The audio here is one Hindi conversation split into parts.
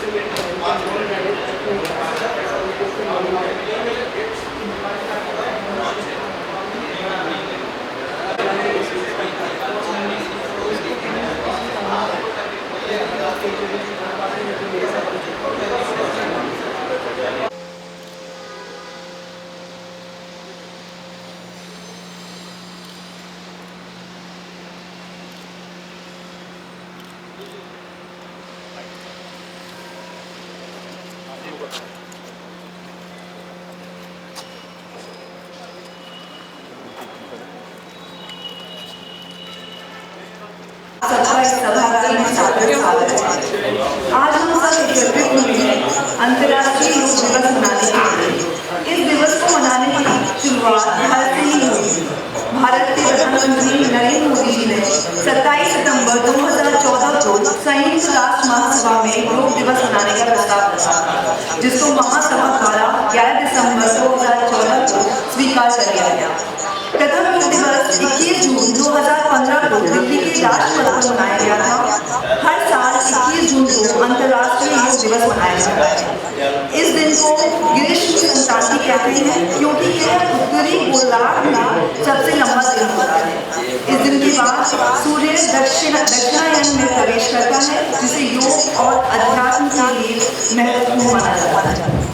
आज हम सब एकत्रित हुए हैं अंतर्राष्ट्रीय योग दिवस मनाने के लिए। इस दिवस को मनाने की शुरुआत भारत से ही हुई। भारत के प्रधानमंत्री नरेंद्र मोदी जी ने 27 सितंबर 2014 को संयुक्त राष्ट्र महासभा में योग दिवस मनाने का प्रस्ताव रखा, जिसको महासभा द्वारा 11 दिसंबर 2014 को स्वीकार कर लिया गया। प्रथम योग दिवस 21 जून 2015 को दिल्ली के राजपथ पर मनाया गया था। हर साल 21 जून को अंतर्राष्ट्रीय योग दिवस मनाया जाता है। इस दिन को ग्रीष्म संक्रांति कहते हैं, क्योंकि यह उत्तरी गोलार्ध में सबसे लंबा दिन होता है। इस दिन के बाद सूर्य दक्षिणायन में प्रवेश करता है, जिसे योग और अध्यात्म के लिए महत्वपूर्ण माना जाता है।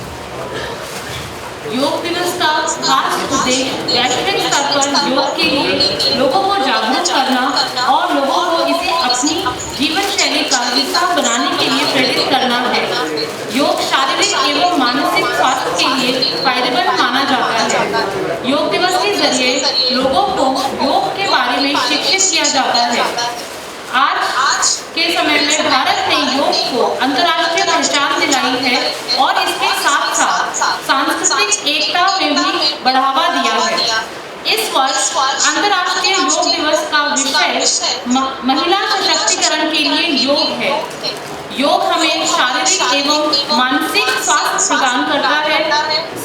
योग दिवस का खास उद्देश्य वैश्विक स्तर पर योग के लिए लोगों को जागरूक करना और लोगों को इसे अपनी जीवन शैली का हिस्सा बनाने के लिए प्रेरित करना है। योग शारीरिक एवं मानसिक स्वास्थ्य के लिए फायदेमंद माना जाता है। योग दिवस के जरिए लोगों को योग के बारे में शिक्षित किया जाता है। आज के समय में भारत ने योग को अंतर्राष्ट्रीय पहचान दिलाई है और इसके साथ साथ सांस्कृतिक एकता में भी बढ़ावा दिया है। इस वर्ष अंतर्राष्ट्रीय योग दिवस का विषय महिला सशक्तिकरण के लिए योग है। योग हमें शारीरिक एवं मानसिक स्वास्थ्य प्रदान करता है,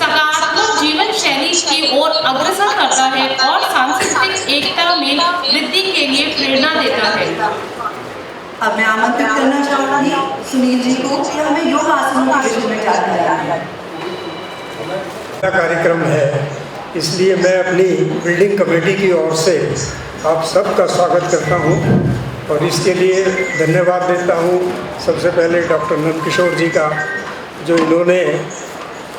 सकारात्मक जीवन शैली की ओर अग्रसर करता है और सांस्कृतिक एकता में वृद्धि के लिए प्रेरणा देता है। अब मैं आमंत्रित करना चाहूँगी सुनील जी को कि हमें योग आसनों के विषय में जानकारी दें। कार्यक्रम है, इसलिए मैं अपनी बिल्डिंग कमेटी की ओर से आप सबका स्वागत करता हूं और इसके लिए धन्यवाद देता हूं। सबसे पहले डॉक्टर नंदकिशोर जी का, जो इन्होंने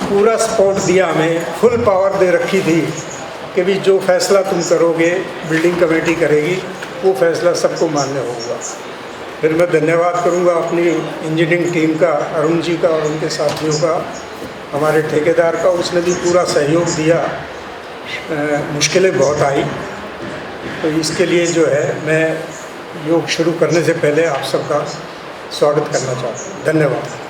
पूरा सपोर्ट दिया, हमें फुल पावर दे रखी थी कि भी जो फैसला तुम करोगे बिल्डिंग कमेटी करेगी, वो फैसला सबको मान्य होगा। फिर मैं धन्यवाद करूंगा अपनी इंजीनियरिंग टीम का, अरुण जी का और उनके साथियों का, हमारे ठेकेदार का, उसने भी पूरा सहयोग दिया। मुश्किलें बहुत आई, तो इसके लिए जो है मैं योग शुरू करने से पहले आप सबका स्वागत करना चाहता हूँ। धन्यवाद।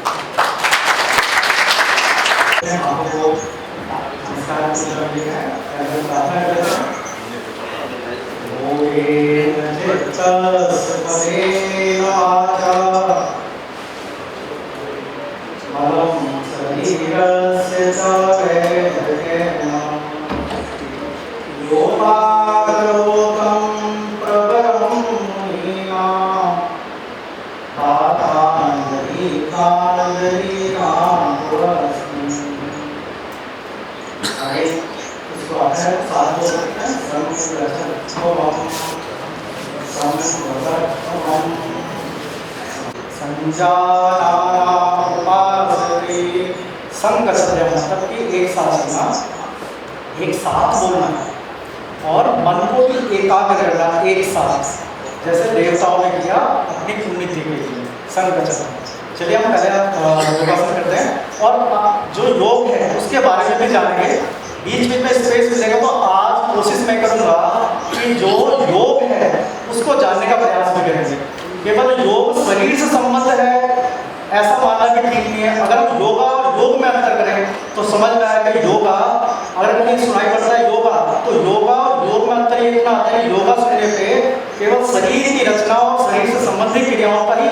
मतलब कि एक साथ चलना, एक साथ बोलना और मन को भी एकाग्र करना एक साथ, जैसे देवताओं ने किया अपनी पुण्यतिथि के लिए संकचन। चलिए हम पहले योगासन करते हैं और जो योग है उसके बारे में भी जानेंगे। बीच बीच में स्पेस मिलेगा तो आज कोशिश मैं करूँगा कि जो योग है उसको जानने का प्रयास भी करेंगे। केवल योग शरीर से संबंध है ऐसा मानना भी ठीक नहीं है। अगर हम योगा और योग में अंतर करें तो समझ में आएगा कि योगा, अगर कहीं सुनाई पड़ता है योगा, तो योगा और योग में अंतर ये इतना आता है कि योगा सुनने पे केवल शरीर की रचना और शरीर से संबंधित क्रियाओं का ही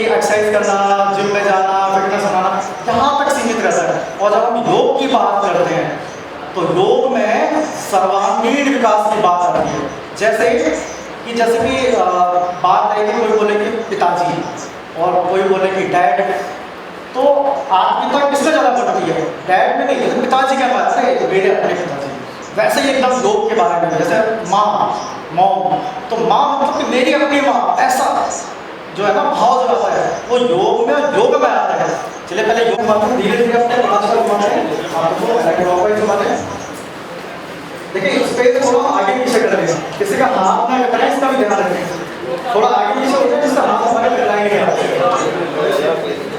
एक्सरसाइज करना, जिम में जाना, फिटनेस बनाना, यहाँ तक सीमित रहता है। और जब हम योग की बात करते हैं तो योग में सर्वांगीण विकास की बात आती है। जैसे कि बात है कि कोई बोले कि पिताजी और कोई बोले कि डैड तो आत्मीयता किसमें ज़्यादा बढ़ती है? डैड में नहीं, जैसे पिताजी क्या बात है, मेरे अपने पिताजी, वैसे ही एकदम योग के बारे में, जैसे माँ, मॉम, तो माँ मतलब कि मेरी अपनी माँ, ऐसा जो है ना भाव जो आता है वो योग में आता है। चलिए पहले योग मात्र धीरे धीरे अपने पास पर घुमाते हैं, आपको क्लॉकवाइज घुमाते हैं। देखिए स्पेस थोड़ा आगे पीछे कर रहे हैं, किसी का हाथ ना कटना है इसका भी ध्यान रखें, थोड़ा आगे पीछे हो जाए जिसका हाथ हमारे कटलाएंगे नहीं,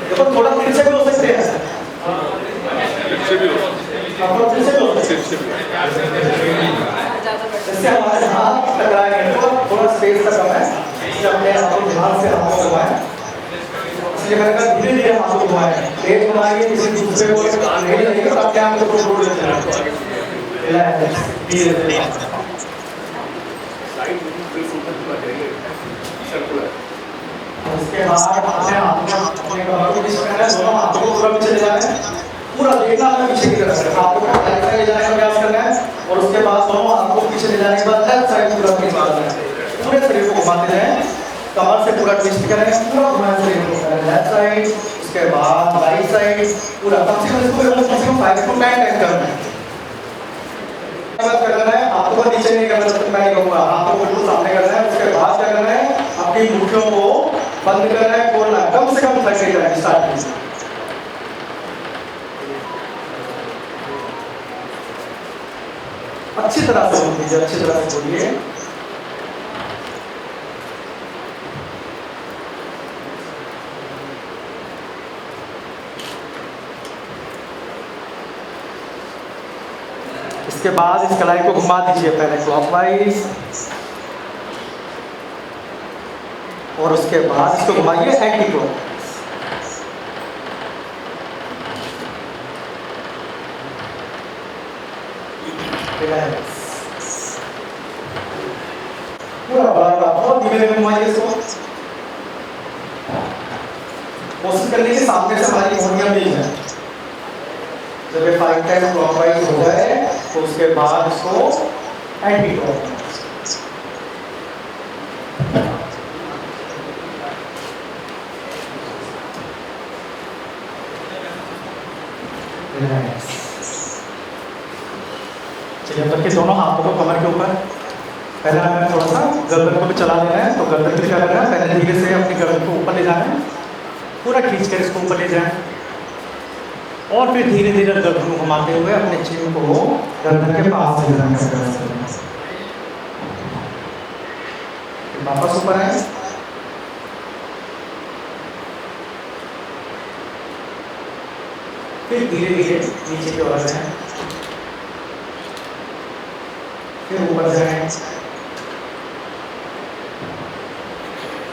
देखो थोड़ा पीछे भी हो सकते हैं, इससे हमारे हाथ टकराएंगे, थोड़ा स्पेस का कम है, इसलिए अपने आप को ध्यान से हाथों को घुमाएं। इसलिए मैंने कहा धीरे धीरे हाथों को घुमाएं, तेज घुमाएंगे किसी दूसरे को नहीं लगेगा तो अपने आप को छोड़ देते हैं, धीरे धीरे। उसके बाद अपने हाथों को पूरा पीछे ले जाना है, पूरा देखना है पीछे की तरफ, हाथों को राइट साइड ले जाने का प्रयास करना है और उसके बाद दोनों हाथों को पीछे ले जाने के बाद लेफ्ट साइड पूरा पीछे मारना है, पूरे शरीर को घुमाते जाएं, कमर से पूरा ट्विस्ट करें, पूरा घुमाएं शरीर को, लेफ्ट साइड, उसके बाद राइट साइड, पूरा कम से कम 5 to 10 टाइम करना है। करना है, हाथों को नीचे नहीं करना, मैं नहीं कहूँगा, हाथों को बिल्कुल सामने करना है। उसके बाद क्या करना है, अपनी मुट्ठियों को बंद करना है, खोलना है, कम से कम 30 सेकंड स्टार्ट कीजिए। अच्छी तरह से बोलिए, अच्छी तरह से बोलिए। इसके बाद इस कलाई को घुमा दीजिए, पहले क्लॉकवाइज और उसके बाद इसको घुमाइए एंटी क्लॉकवाइज। पूरा बड़ा बहुत धीरे धीरे घुमाइए इसको, कोशिश करने के सामने से हमारी मोहनियां भी है। जब ये 5 टाइम क्लॉकवाइज हो जाए तो उसके बाद इसको एंटी क्लॉकवाइज। चलिए अब रखिए दोनों हाथों को कमर के ऊपर। पहले हमें थोड़ा सा गर्दन को भी चला लेना है, तो गर्दन भी क्या करना है, पहले धीरे से अपनी गर्दन को ऊपर ले जाना है, पूरा खींच कर इसको ऊपर ले जाएं और फिर धीरे धीरे गर्दन को घुमाते हुए अपने चिन को गर्दन के पास ले जाने का प्रयास करना। वापस ऊपर आए, फिर धीरे धीरे नीचे की ओर जाएं, फिर ऊपर जाएं,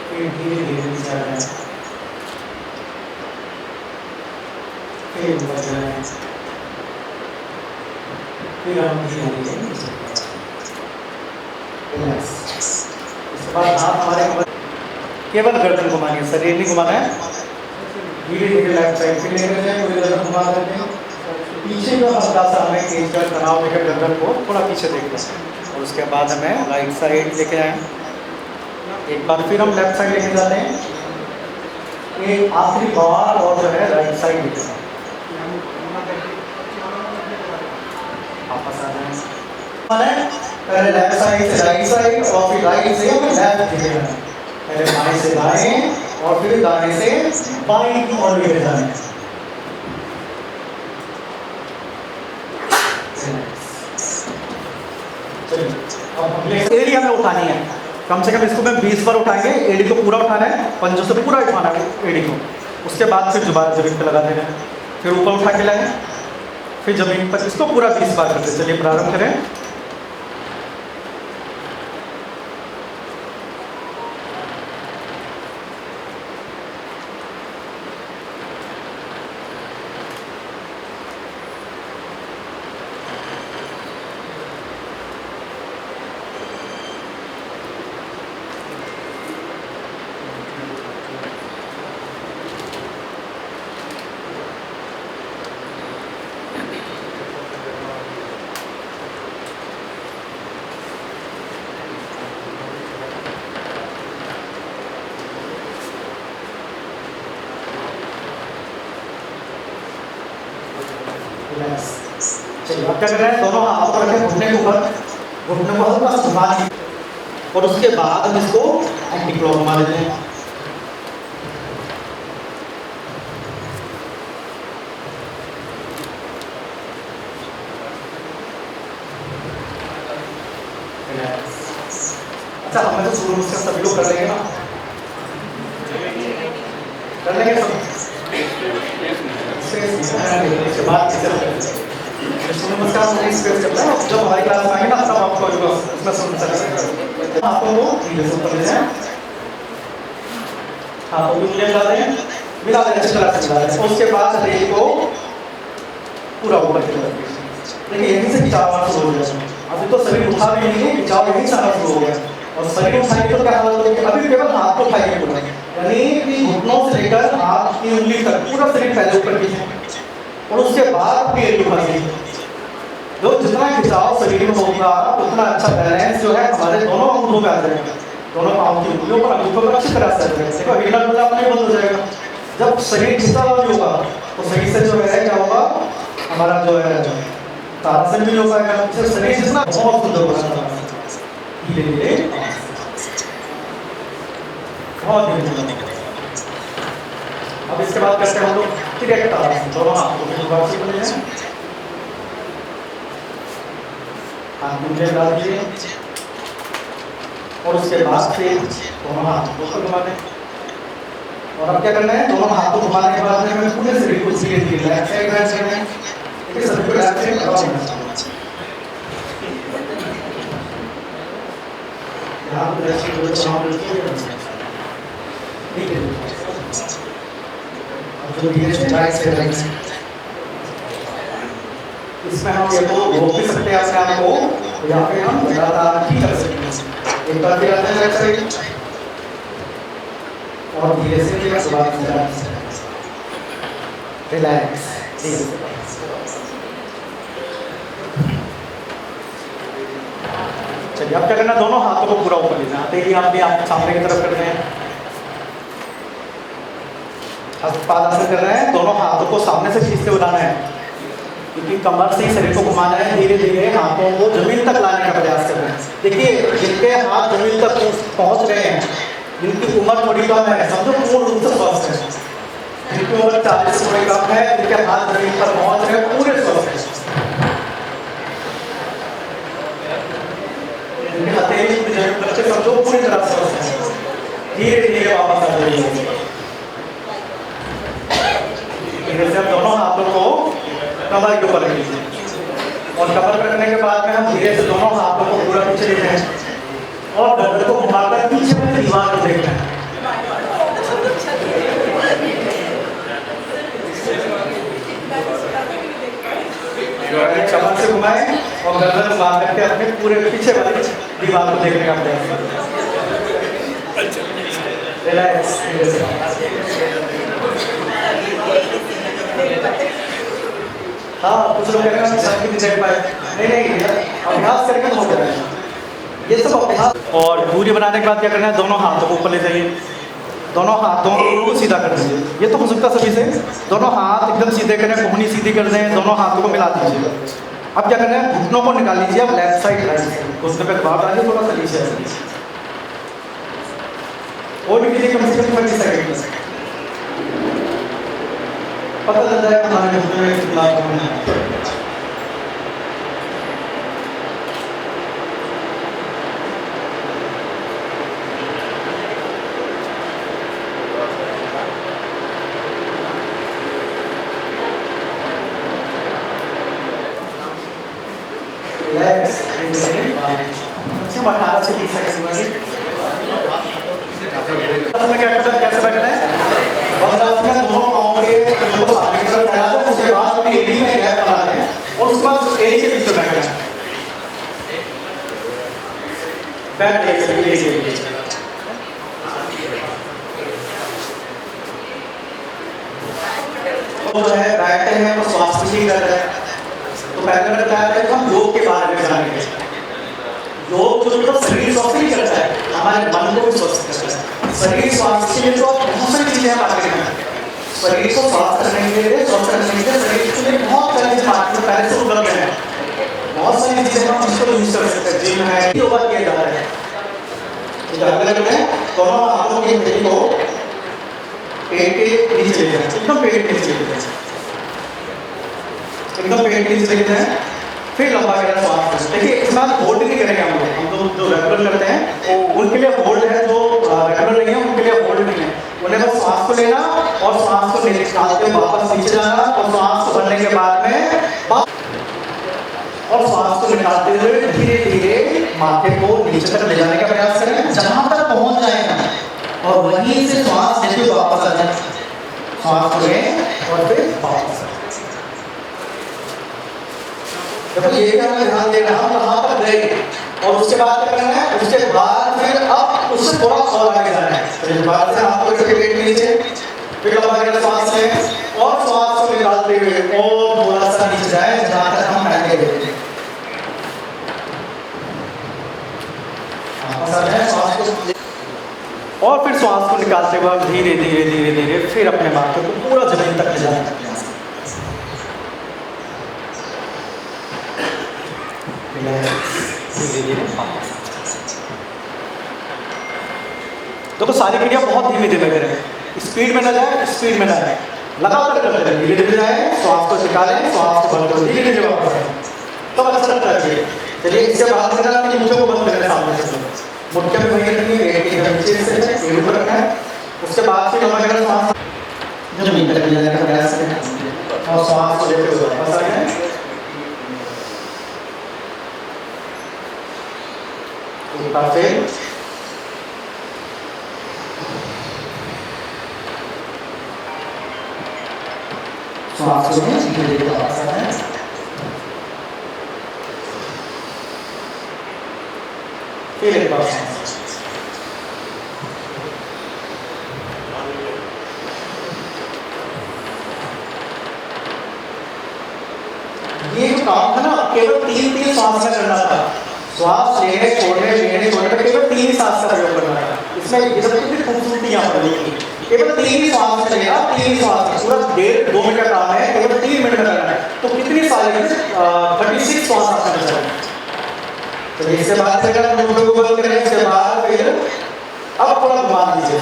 फिर धीरे धीरे नीचे आ जाएं, फिर ऊपर जाएं, फिर हम धीरे धीरे नीचे। इसके बाद हाथ हमारे केवल गर्दन घुमानी है, शरीर नहीं घुमाना है। धीरे धीरे लेफ्ट साइड फिर लेकर जाएं, पूरी गर्दन घुमा देते हैं, पीछे का हल्का सा हमें खींच कर तनाव लेकर गर्दन को थोड़ा पीछे देखना है और उसके बाद हमें राइट साइड लेके आए। एक बार फिर हम लेफ्ट साइड लेके जाते हैं, एक आखिरी बार और जो है राइट साइड लेके जाते हैं। वापस आ जाए, पहले लेफ्ट साइड से राइट साइड और फिर राइट से लेफ्ट लेके जाना, पहले बाएं से दाएं और फिर दाएं से बाएं की ओर लेके जाना है। एड़ी हमें उठानी है, कम से कम इसको मैं 20 बार उठाएंगे। एड़ी को पूरा उठाना है, पंजों से पूरा उठाना है एड़ी को। उसके बाद फिर दोबारा जमीन पे लगा देना है, फिर ऊपर उठा के लाएं, फिर जमीन पर इसको पूरा 20 बार करते। चलिए प्रारंभ करें। क्या कर रहे हैं, दोनों हाथों को रखें घुटने के ऊपर, घुटने को हल्का सा घुमा दें और उसके बाद हम इसको एंटी क्लॉक घुमा देते हैं। अच्छा, हमें तो शुरू से सभी लोग कर लेंगे ना, कर लेंगे सब। इसके बाद नमस्कार स्पेस करता है, जब हमारी क्लास में आएंगे ना तब आपको इसमें सुन सकते। हाथों को धीरे से ऊपर ले जाएं, हाथों को मिला दें, मिला दें अच्छी तरह से मिला दें। उसके बाद शरीर को पूरा ऊपर की तरफ देखिए, यहीं से खिंचाव शुरू हो जाए। अभी तो शरीर उठा भी नहीं है, खिंचाव यहीं से आना शुरू हो गया और शरीर उठाएंगे तो क्या हालत होगी, अभी केवल हाथ को उठाएंगे पूरा, यानी कि घुटनों से लेकर हाथ की उंगली तक पूरा शरीर पहले ऊपर कीजिए और उसके बाद पेट उठाइए। जो जितना खिंचाव शरीर में होगा उतना अच्छा बैलेंस जो है हमारे दोनों अंगों में आ जाएगा, दोनों पाँव की उंगलियों पर अंगूठों पर अच्छी तरह से देखो हिलना डुलना अपने बंद हो जाएगा। जब शरीर खिंचा हुआ भी होगा तो सही से जो है क्या होगा, हमारा जो है तारासन भी हो पाएगा, शरीर जितना बहुत सुंदर होगा। धीरे धीरे बहुत धीरे। अब इसके बाद करते हैं हम लोग डायरेक्ट तारासन, दोनों हाथों को ऊपर से ले जाएं, हाथ नीचे डाल दीजिए और उसके बाद फिर दोनों हाथों को ऊपर घुमा दें। और अब क्या करना है, दोनों हाथों को घुमाने के बाद हमें पूरे शरीर को धीरे धीरे लेफ्ट साइड राइट साइड में, देखिए सभी को लेफ्ट साइड करना है। यहाँ पे लेफ्ट साइड को चलाओ ठीक है, अब जो धीरे से राइट साइड राइट साइड, इसमें हम ये तो रोक भी सकते हैं अपने आप को, यहाँ पे हम लगातार ठीक कर सकते हैं। एक बार फिर आते हैं लेफ्ट साइड और धीरे से रिलैक्स। चलिए अब क्या करना, दोनों हाथों को पूरा ऊपर ले जाना, देखिए आप भी आप सामने की तरफ करते हैं, हस्तपादासन कर रहे हैं, दोनों हाथों को सामने से खींचते बनाना है, क्योंकि कमर से ही शरीर को घुमाना है। धीरे धीरे हाथों को जमीन तक लाने का प्रयास कर रहे हैं। देखिए जिनके हाथ जमीन तक पहुंच गए हैं, जिनकी उम्र थोड़ी कम है, समझो पूर्ण रूप से स्वस्थ है। जिनकी उम्र 40 से थोड़ी कम है, जिनके हाथ जमीन पर पहुंच रहे हैं, पूरे स्वस्थ है। जिनके हथेली जमीन पर से समझो पूरी तरह स्वस्थ है। धीरे धीरे वापस आ जाइए। जब दोनों हाथों को कमर के ऊपर रखिए और कमर पर रखने के बाद में हम धीरे से दोनों हाथों को पूरा पीछे लेते हैं और गर्दन को घुमाकर पीछे में दीवार को देखते हैं। कमर से घुमाएं और गर्दन घुमा करके अपने पूरे पीछे वाली दीवार को देखने का प्रयास करें। रिलैक्स। हाँ, कुछ लोग कहते हैं सब नहीं देख पाए, नहीं अभ्यास करके तो हो जाएगा ये सब अभ्यास। और दूरी बनाने के बाद क्या करना है, दोनों हाथों को ऊपर ले जाइए, दोनों हाथों को सीधा कर दीजिए। ये तो हो सकता सभी से, दोनों हाथ एकदम सीधे करें, कोहनी सीधी कर दें, दोनों हाथों को मिला दीजिए। अब क्या करना है, घुटनों को निकाल लीजिए, अब लेफ्ट साइड राइट साइड घुटने पे दबाव डालिए, थोड़ा सा नीचे और भी कीजिए, कम से कम 20 सेकंड पता चल जाएगा हमारे घुटने में कितना कम है। रिलैक्स। 18 से 30 सेकंड में कैसे बैठना है, दोनों पाँव के उसके बाद एड़ी में गैप बनाना है और उसके बाद एड़ी के पीछे बैठना है। बैठ तो जो है बैठते हैं तो स्वास्थ्य भी कर रहे हैं। तो पहले मैंने बताया था कि हम योग के बारे में जानेंगे। योग जो तो शरीर स्वस्थ नहीं करता है, हमारे मन को भी स्वस्थ करता है। शरीर स्वास्थ्य के लिए तो बहुत सारी चीजें हम आगे हैं। शरीर को स्वस्थ करने के लिए, स्वस्थ करने के लिए शरीर के लिए बहुत सारी चीजें पहले से उपलब्ध है। बहुत सारी चीजें हम इसको यूज कर सकते हैं। जिम है, योगा किया जाता है। अलग में दोनों हाथों की हड्डी को पेट के नीचे ले जाए, एकदम पेट के नीचे ले जाए, एकदम पेट के नीचे लेते हैं। फिर लंबा गहरा सांस। देखिए इस बार होल्ड नहीं करेंगे हम लोग जो रेगुलर करते हैं उनके लिए होल्ड है, जो रेगुलर नहीं है उनके लिए होल्ड नहीं है। उन्हें बस सांस को लेना और सांस को निकालते हुए वापस नीचे जाना और सांस को भरने के बाद में और सांस को निकालते हुए धीरे धीरे माथे को नीचे तक ले जाने का प्रयास करें, जहां तक पहुंच जाएगा और वहीं से सांस लेते हुए वापस आ जाए। सांस को लें और फिर वापस आ जाए। देखो ये भी हमें ध्यान देना, हम कहाँ तक गए और उसके बाद क्या करना है। उसके बाद फिर अब उससे थोड़ा और आगे जाना है। फिर बाद से हाथ को रख के पेट के नीचे, फिर लंबा गहरा सांस लें और सांस को निकालते हुए और थोड़ा सा नीचे जाए जहाँ तक हम पहले गए थे। और फिर सांस को निकालते हुए धीरे धीरे धीरे धीरे फिर अपने माथे को पूरा जमीन तक ले जाने का प्रयास करें। धीरे धीरे देखो सारी क्रिया बहुत धीमे धीमे करें, स्पीड में ना जाए, स्पीड में ना जाए, लगातार करते रहें। धीरे धीरे जाए, श्वास को निकालें, श्वास को बंद करें, धीरे धीरे वापस आएं। तो अच्छा लगता है। चलिए इसके बाद में अपनी मुझे को बंद करें, सामने से मुट्ठे में वही रखनी है, पेट के नीचे से ऊपर रखना है। उसके बाद फिर लंबा गहरा सांस जमीन तक ले जाने का प्रयास करें और श्वास को लेते हुए वापस आ जाएं। एक बार फिर श्वास को धीरे धीरे वापस आ जाएं। फिर एक बार सांस। ये जो काम था ना केवल तीन सांस में करना था। श्वास लेने छोड़ने में केवल 3 सांस का प्रयोग करना था। इसमें ये सब कुछ खूबसूरती यहाँ पर नहीं, केवल 3 ही सांस में लेना, 3 सांस पूरा 1.5-2 मिनट का काम है, केवल 3 मिनट में करना है। तो कितनी सारी 36 सांस आपने बचाई। तो इसके बाद अगर हम मुंह को बंद करें, इसके बाद फिर अब थोड़ा घुमा दीजिए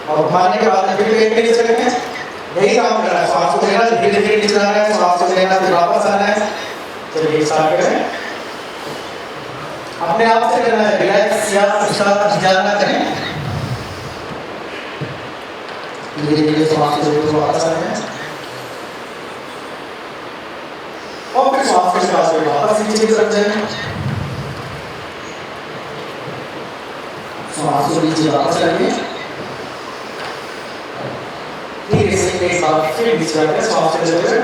और घुमाने के बाद फिर पेट के नीचे रखें। यही काम करना है, सांस को लेना, धीरे धीरे नीचे जाना है, सांस को लेना, फिर वापस आना है। चलिए स्टार्ट करें। अपने आप से करना है, रिलैक्स या ज्यादा करें। धीरे धीरे सांस को लेते हुए वापस आना है और फिर सांस के साथ वापस नीचे की तरफ जाएं। सांस को नीचे वापस लाइए, धीरे से एक बार फिर नीचे आकर सांस को लेते हुए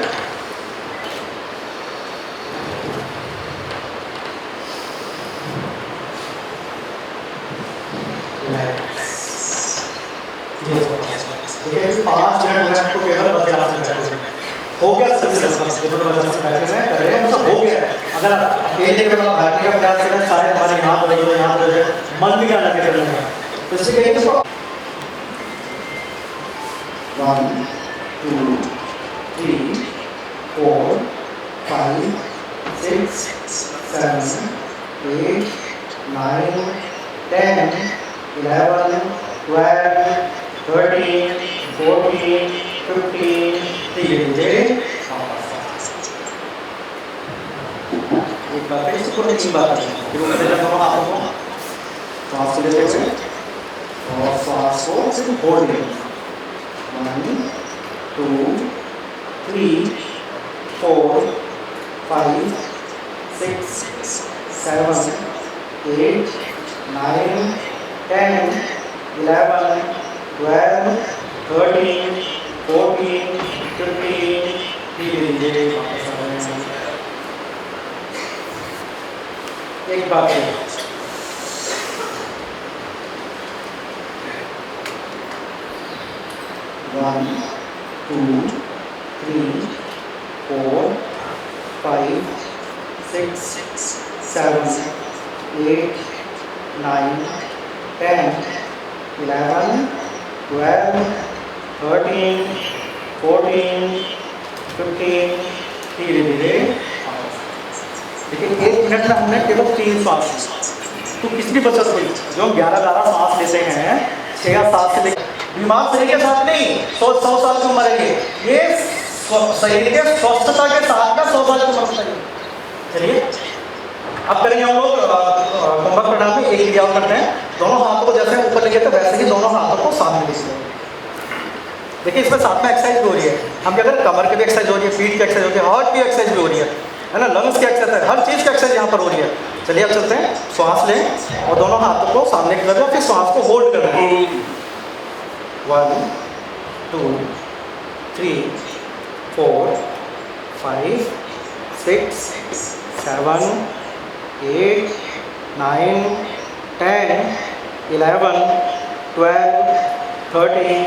देखिए 5 मिनट में आपको केवल बचाव से बैठे हो गया। सभी कर रहे हैं, मतलब हो गया। अगर अकेले के बाद बैठने का प्रयास करें, शायद हमारे यहाँ पर यहाँ पर मन भी क्या लगे करने का। तो इससे कहीं तो 1 2 3 4 5 6 7 8 9 10 11 12 13 14 15 धीरे धीरे एक बार फिर इसको 3 बार फिर ऊपर दोनों हाथों को सांस लेते हुए और सांस को सिर्फ होल्ड करें। 1 2 3 4 5 6 7 8 9 10 11 12 13 14 15 धीरे धीरे वापस आ रहे हैं। एक बार फिर 1 2 3 4 5 6 7 8 9 10 11 12 13 14 15 धीरे धीरे लेकिन 1 मिनट में हमने केवल 3 श्वास ली। तो किसकी बचत हुई? जो हम 11-11 सांस लेते हैं, 6 या 7 से लेकर बीमार शरीर के साथ नहीं, 100 साल की उम्र है ये शरीर के स्वस्थता के साथ का 100 साल की उम्र है। चलिए अब करेंगे हम लोग कुंभक प्रणाम में एक क्रिया करते हैं। दोनों हाथों को जैसे ऊपर लेके थे वैसे ही दोनों हाथों को सामने लीजिए। देखिए इसमें साथ में एक्सरसाइज भी हो रही है। हम क्या करें, कमर की भी एक्सरसाइज हो रही है, पीठ की एक्सरसाइज हो रही है, हार्ट की एक्सरसाइज भी हो रही है ना, लंग्स की एक्सरसाइज, हर चीज़ की एक्सरसाइज यहाँ पर हो रही है। चलिए अब चलते हैं, श्वास लें और दोनों हाथों को सामने की तरफ, फिर श्वास को होल्ड कर रहे हैं। 1 2 3 4 5 6 7 8 9 10 11 12 13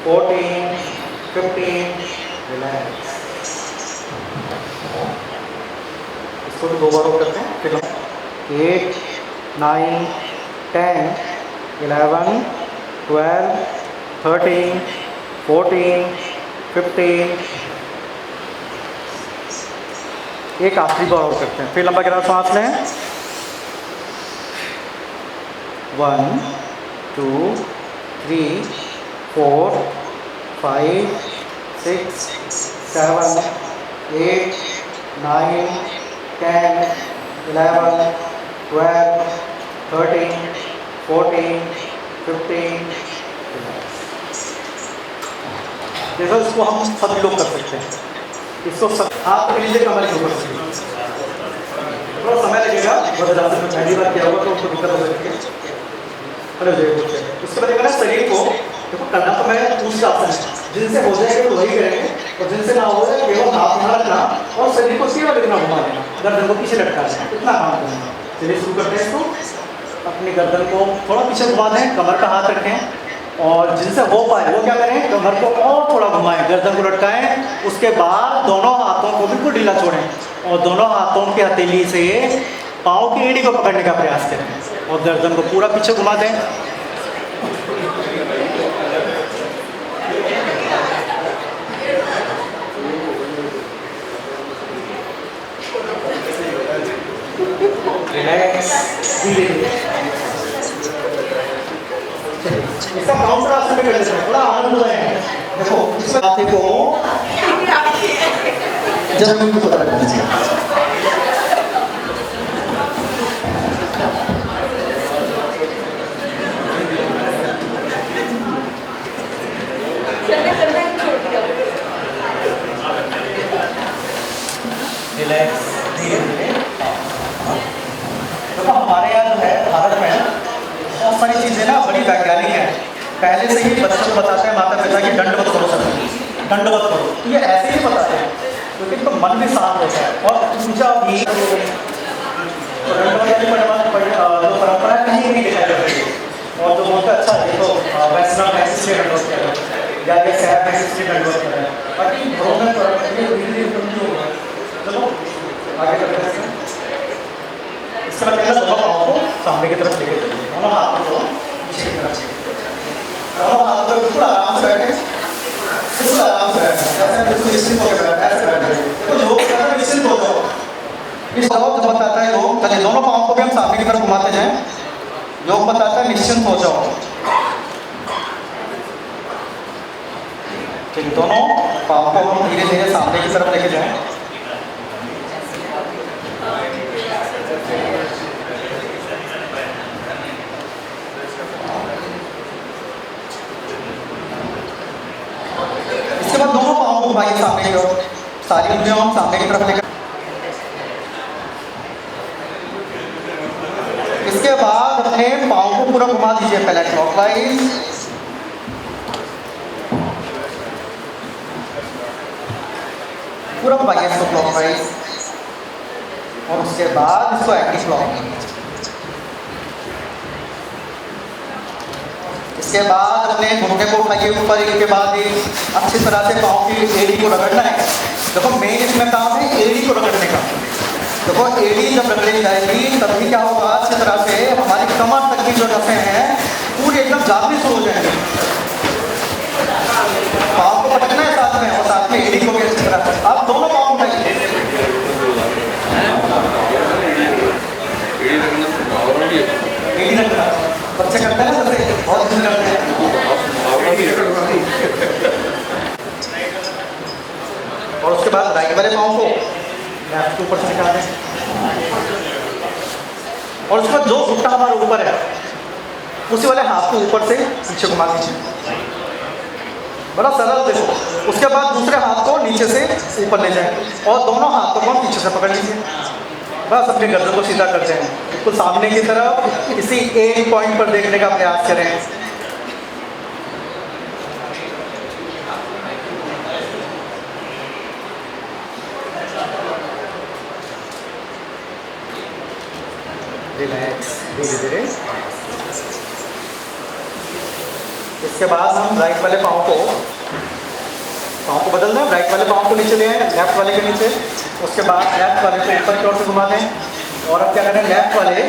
14 15 रिलैक्स। इसको भी 2 बार और करते हैं। फिर 8 9 10 11 12 13 14 15। एक आखिरी बार और करते हैं। फिर लंबा गहरा सांस लें। 1 2 3 4 5 6 7 8 9 10 11 12 13 14 15। जैसा इसको हम सभी लोग कर सकते हैं। इसको सब हाथ के नीचे कमर के ऊपर थोड़ा समय लगेगा, बदलाव में पहली बार किया होगा तो उसको दिक्कत हो सकती है। उसके बाद देखना शरीर को देखो, करना तो मैं दूसरा आसन है, जिनसे हो जाएगा तो वही करेंगे और जिनसे ना हो जाए केवल हाथ ना रखना और शरीर को सीधा रखना, घुमा देना, गर्दन को पीछे लटका देना, इतना काम करना। चलिए शुरू करते हैं इसको। अपनी गर्दन को थोड़ा पीछे घुमा दें, कमर का हाथ रखें और जिनसे हो पाए वो क्या करें, कमर को और थोड़ा घुमाएं, गर्दन को लटकाएं। उसके बाद दोनों हाथों को बिल्कुल ढीला छोड़ें और दोनों हाथों की हथेली से पाँव की एड़ी को पकड़ने का प्रयास करें और गर्दन को पूरा पीछे घुमा दें। रिलैक्स, इसका काउंटर आसन में कर लेते हैं, थोड़ा आनंद हो जाए। देखो इसमें हाथी को जमीन को पकड़ लीजिए। रिलैक्स, धीरे धीरे। देखो हमारे यहाँ जो है भारत में बहुत सारी चीज़ें ना बड़ी वैज्ञानिक हैं। पहले से ही बच्चों को बताते हैं माता पिता की दंडवत करो, सब दंडवत करो, तो ये ऐसे ही बताते हैं क्योंकि तो मन भी शांत होता है और पूजा भी। तो जो परंपरा है कहीं नहीं दिखाई जाती और जो बहुत अच्छा है तो वैष्णव है इसलिए दंडवत करें या ये शहर है इसलिए दंडवत करें, बाकी घरों में चलो आगे करते हैं। इसके बाद पहले दोनों पाँव को सामने की तरफ लेके चलिए, दोनों हाथों को पीछे की तरफ, दोनों हाथों को बिल्कुल आराम से बैठे, बिल्कुल आराम से बैठे, ऐसे बिल्कुल निश्चिंत होकर बैठे, ऐसे बैठे। तो योग करना निश्चिंत हो जाओ। इस योग जब बताता है योग, चलिए दोनों पाँव को भी हम सामने की तरफ घुमाते जाएं। योग बताता है निश्चिंत हो जाओ। ठीक, दोनों पाँव को हम धीरे धीरे सामने की तरफ लेके जाएं। इसके बाद दोनों पाँव को घुमाइए सामने की तरफ, सारी उंगलियां हम सामने की तरफ लेकर। इसके बाद अपने पाँव को पूरा घुमा दीजिए, पहले क्लॉकवाइज, पूरा घुमाइए इसको क्लॉकवाइज और उसके बाद इसको एंटी क्लॉकवाइज। इसके बाद अपने घुटने को उठाइए ऊपर, इसके बाद अच्छी तरह से पाँव की एड़ी को रगड़ना है। देखो मेन इसमें काम है एड़ी को रगड़ने का। देखो एड़ी जब रगड़ी जाएगी तभी क्या होगा, अच्छी तरह से हमारी कमर तक की जो नसें हैं पूरी एकदम जागृत हो जाएंगी। पाँव को पटकना है साथ में और साथ में एड़ी को भी अच्छी तरह। आप दोनों पाँव उठाइए। यही लगता है बच्चे करते हैं सबसे बहुत दिन करते हैं। और उसके बाद राइट वाले पाँव को लेफ्ट के ऊपर से निकाल दें और उसके बाद जो घुटना हमारे ऊपर है उसी वाले हाथ को ऊपर से पीछे घुमा दीजिए। बड़ा सरल देखो। उसके बाद दूसरे हाथ को नीचे से ऊपर ले जाएं और दोनों हाथों को पीछे से पकड़ लीजिए। बस अपने गर्दन को सीधा करते हैं, बिल्कुल सामने की तरफ इसी एक पॉइंट पर देखने का प्रयास करें। रिलैक्स धीरे धीरे। इसके बाद हम राइट वाले पाँव को बदल दें, राइट वाले पाँव को नीचे ले आए लेफ्ट वाले के नीचे। उसके बाद लेफ्ट वाले को ऊपर की ओर से घुमा दें और अब क्या करें, लेफ्ट वाले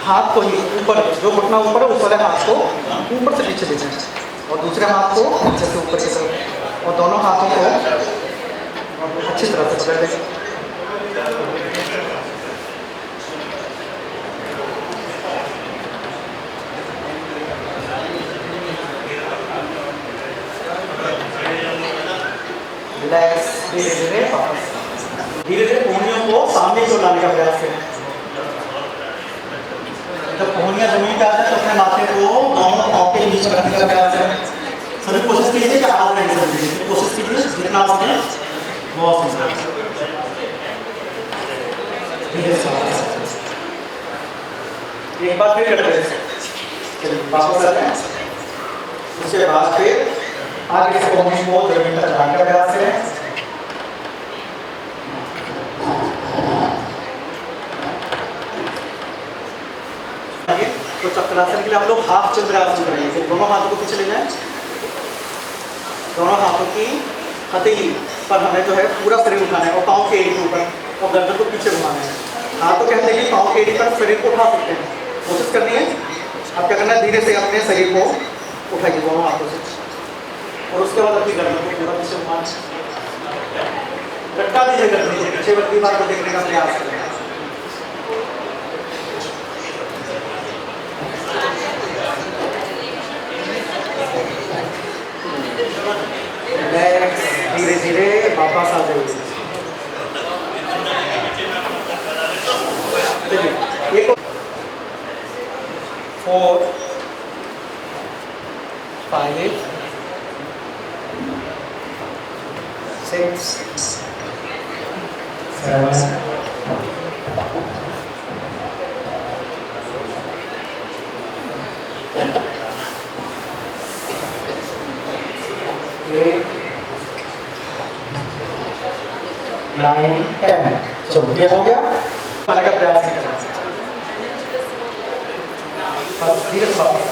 हाथ को ही ऊपर, जो घुटना ऊपर है उस वाले हाथ को ऊपर से पीछे ले जाएं और दूसरे हाथ को नीचे से ऊपर की तरफ और दोनों हाथों को अच्छी तरह से पकड़ लें। रिलैक्स धीरे धीरे वापस। धीरे धीरे कोहनियों को सामने की ओर लाने का प्रयास करें। जब कोहनियां जमीन पे आ जाए तो अपने माथे को दोनों पाँव के नीचे रखने का प्रयास करें। सभी कोशिश कीजिए कि हाथ नहीं सके, कोशिश कीजिए जितना आप सकें बहुत सुंदर। धीरे से एक बार फिर करते हैं, चलिए वापस आते हैं। उसके बाद फिर आगे से कोहनी को जमीन तक लाने का प्रयास करें। तो चक्रासन के लिए हम लोग हाफ चंद्रासन करेंगे। दोनों हाथों को पीछे ले जाएं, दोनों हाथों की हथेली पर हमें जो है पूरा शरीर उठाना है और पाँव के एड़ी के ऊपर और गर्दन को पीछे घुमाना है। हाथ तो कहते हैं कि पाँव के एड़ी पर शरीर को उठा सकते हैं, कोशिश करनी है। अब क्या करना है, धीरे से अपने शरीर को उठाइए दोनों हाथों से और उसके बाद अपनी गर्दन को पूरा पीछे घुमाना, लटका दीजिए गर्दन को पीछे, बल्कि बार को देखने का प्रयास करें। धीरे धीरे वापस आ जाइए। एक 4 5 6 7 8 9 10। चलो ये हो गया। मारने का प्रयास करना, बस धीरे से वापस।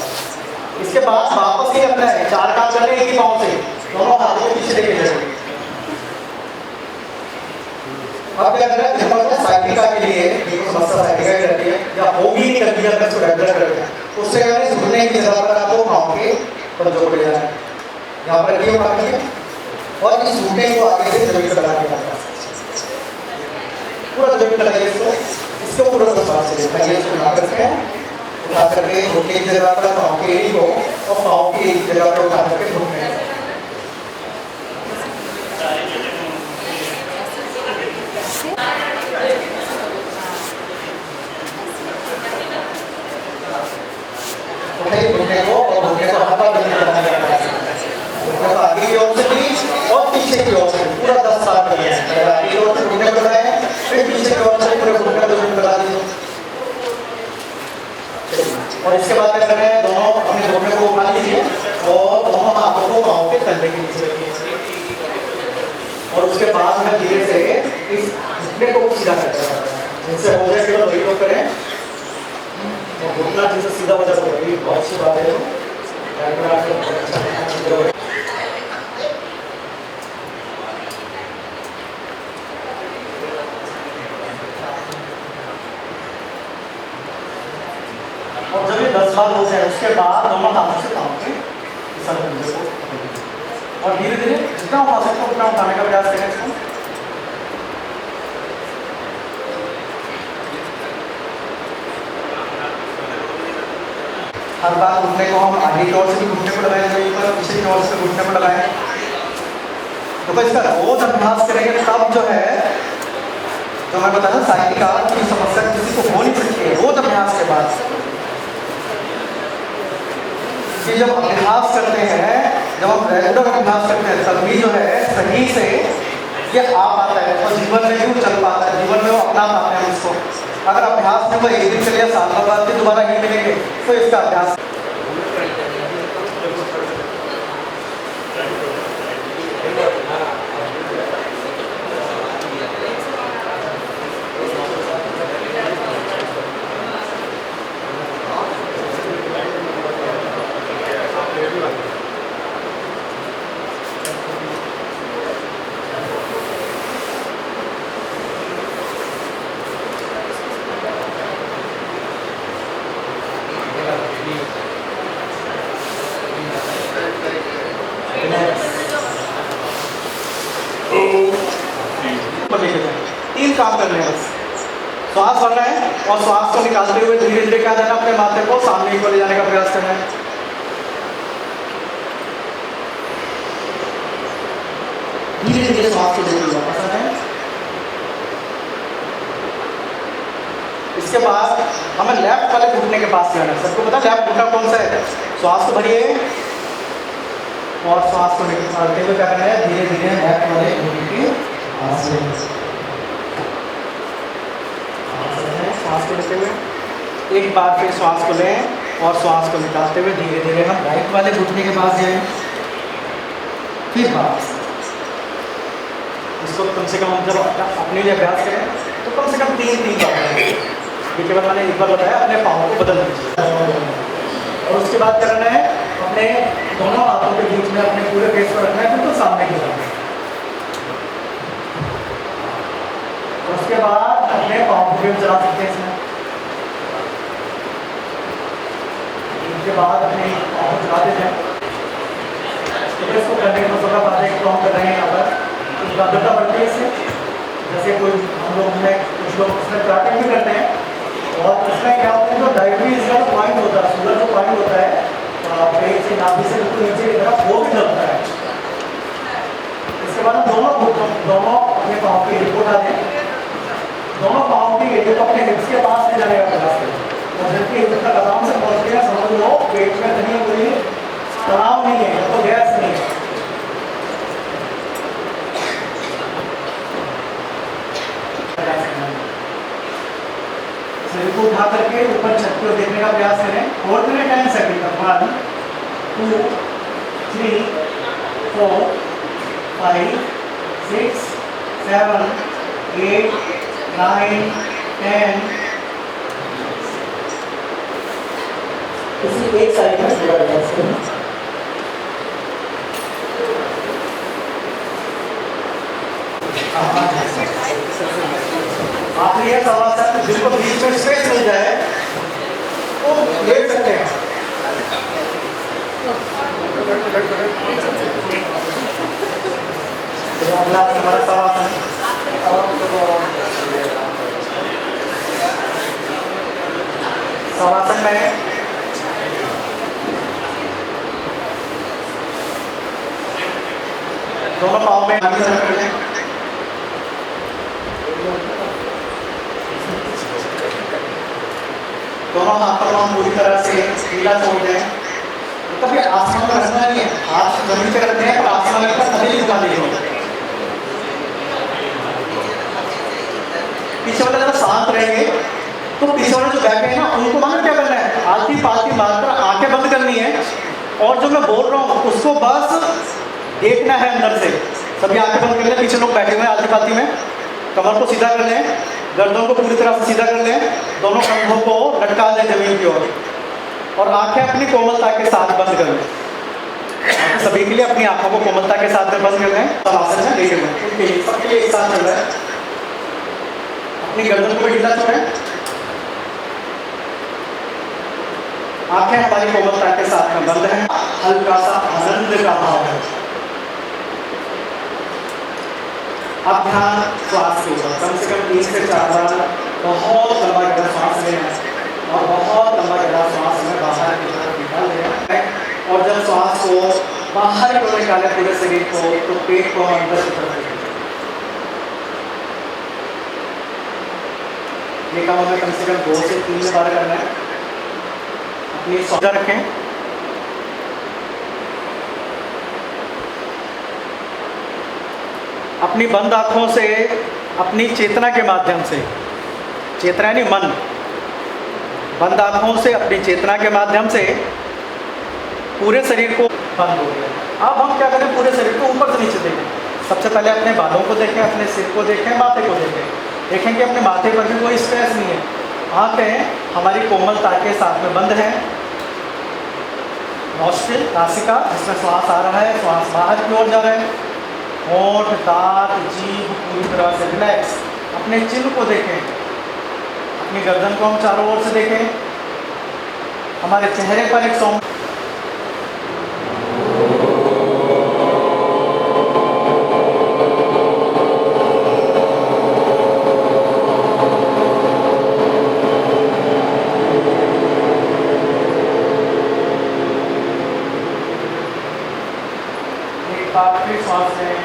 इसके बाद वापस ही अपना है 4 काम करने एक ही पाँव से, दोनों हाथों को पीछे लेके जाएंगे। अब क्या करना है, साइकिल के लिए समस्या साइकिल की रहती है या हो भी नहीं करती है, अगर उसको रेगुलर करते हैं उससे क्या करें, घुटने की जगह पर आपको पाँव के पंजों को ले जाना है। यहाँ पर ये उठा लीजिए और इस घुटने को आगे से जमीन पर लगा के रखना है, पूरा जमीन पर लगाइए इसको, इसको पूरा साथ से दिखाइए। इसको उठा करके घुटने की जगह पर पाँव की एड़ी को और पाँव की जगह पर उठा करके घुटने घुटने को और घुटने को हवा देने का प्रयास करें। घुटने को आगे की ओर से भी और पीछे की ओर से पूरा 10 साल करें। आगे की ओर से घुटने को लगाएं, फिर पीछे की ओर से पूरे घुटने को जमीन पर लगा दीजिए। और इसके बाद क्या करें, दोनों अपने घुटने को उठा लीजिए और दोनों हाथों को पाँव के तलवे के नीचे रखिए और उसके बाद में धीरे से इस घुटने को सीधा करते हैं। जिनसे हो जाए केवल वही लोग करें और घुटना जिनसे सीधा हो जाए वही बहुत अच्छी बात है। और जब ये 10 बार हो जाए उसके बाद दोनों हाथों से पाँव के सर को और धीरे धीरे जितना उठा सकते हो उतना उठाने का प्रयास करें इसको। हर बार घुटने को हम आगे की ओर से भी घुटने को लगाएं, जमीन पर पीछे की ओर से घुटने को लगाएं। तो इसका रोज अभ्यास करेंगे तब जो है, तो मैं बताया साइकिका की समस्या किसी को हो नहीं सकती है रोज अभ्यास के बाद। कि जब अभ्यास करते हैं, जब हम रेगुलर अभ्यास करते हैं तभी जो है सही से ये आ पाता है और जीवन में भी चल पाता है, जीवन में वो अपना पाते हैं उसको। अगर अभ्यास में वो एक दिन चलिए, साल भर बाद भी दोबारा नहीं मिलेंगे, तो इसका अभ्यास तीन काम करने हैं बस। श्वास भरना है और श्वास को निकालते हुए धीरे धीरे क्या जाना, अपने माथे को सामने को ले जाने का प्रयास करना है। धीरे धीरे श्वास को लेकर वापस आना है। इसके बाद हमें लेफ्ट वाले घुटने के पास जाना है। सबको पता लेफ्ट घुटना कौन सा है? श्वास को भरिए और श्वास को निकालते हुए क्या करना है, धीरे धीरे लेफ्ट वाले घुटने के पास श्वास को लेते हुए एक बार फिर श्वास को लें और श्वास को निकालते हुए धीरे धीरे हम राइट वाले घुटने के पास जाएं। फिर वापस इसको कम से कम हम जब अपने लिए अभ्यास करें तो कम से कम तीन बार करें। ये केवल मैंने एक बार बताया, अपने पाँव को बदल दीजिए। और उसके बाद करना है अपने दोनों हाथों के बीच में अपने पूरे फेस को रखना है, बिल्कुल सामने की तरफ। उसके बाद अपने पाँव को भी चला सकते हैं इसमें। उसके बाद अपने पाँव को चलाते जाएं। तो इसको करने के बाद बात है तो हम कर रहे हैं यहाँ पर एकाग्रता बढ़ती है इससे। जैसे कोई हम लोग में कुछ लोग उसमें ट्रैकिंग भी करते हैं और उसमें क्या होता है, जो डायबिटीज का पॉइंट होता है, शुगर जो पॉइंट होता है पेट से नाभि से बिल्कुल नीचे की तरफ, वो भी दबता है। इसके बाद दोनों अपने पाँव की एड़ी को उठा दें, दोनों पाँव की एड़ी को अपने हिप्स के पास ले जाने का प्रयास करें और जबकि हिप्स तक आराम से पहुँच गया, समझ लो पेट में कहीं कोई तनाव नहीं है या तो गैस नहीं है। शरीर को उठा करके ऊपर छत को देखने का प्रयास करें और 10 सेकंड तक 1 2 3 4 5 6 7 8 9 10। इसी एक साइड में पूरा प्रयास करें। आखिरी है सवाल, जिनको बीच में स्पेस मिल जाए वो लेट सकते हैं। अगला हमारा सवाल है, सवासन में दोनों पाँव में आगे तरफ कर लें। दोनों हाथों को हम पूरी तरह से ढीला छोड़ दें। कभी आसमान में रखना नहीं है, हाथ जमीन पे रखते हैं और आसमान में कभी नहीं झुका देंगे। पीछे वाले जरा शांत रहेंगे तो पीछे वाले जो बैठे हैं ना उनको मालूम क्या करना है, आलती पालती मारकर आंखें बंद करनी है और जो मैं बोल रहा हूँ उसको बस देखना है अंदर से। सभी आंखें बंद कर लें, पीछे लोग बैठे हुए हैं आलती पालती में। कमर को सीधा कर लें, गर्दन को पूरी तरह से सीधा कर लें, दोनों कंधों को लटका दें जमीन की ओर और आंखें अपनी कोमलता के साथ बंद कर लें। सभी के लिए अपनी आंखों को कोमलता के साथ बंद कर लें। आसन है लेटे हुए, सबके लिए एक साथ चल रहा है। अपनी गर्दन को भी ढीला छोड़ें, आंखें हमारी कोमलता के साथ में बंद है। हल्का सा आनंद का भाव है। अब ध्यान श्वास के ऊपर, कम से कम 3 से 4 बार बहुत लंबा गहरा श्वास लेना है और बहुत लंबा गहरा श्वास में बाहर की तरफ और जब श्वास को बाहर को निकाले पूरे शरीर को, तो पेट को हम अंदर की तरफ लेके जाएं। ये काम हमें कम से कम 2 से 3 बार करना है। अपनी सौजा रखें। अपनी बंद आँखों से अपनी चेतना के माध्यम से, चेतना यानी मन, बंद आँखों से अपनी चेतना के माध्यम से पूरे शरीर को बंद हो गया। अब हम क्या करें, पूरे शरीर को ऊपर से नीचे देखें। सबसे पहले अपने बालों को देखें, अपने सिर को देखें, माथे को देखें। देखें कि अपने माथे पर भी कोई स्ट्रेस नहीं है। आँखें हमारी कोमलता के साथ में बंद हैं। नॉस्ट्रिल, नासिका, जिसमें श्वास आ रहा है, श्वास बाहर की ओर जा रहा है। होंठ, दांत, जीभ पूरी तरह से रिलैक्स। अपने चिन्ह को देखें, अपनी गर्दन को हम चारों ओर से देखें। हमारे चेहरे पर एक सौम्य फिर श्वास लें।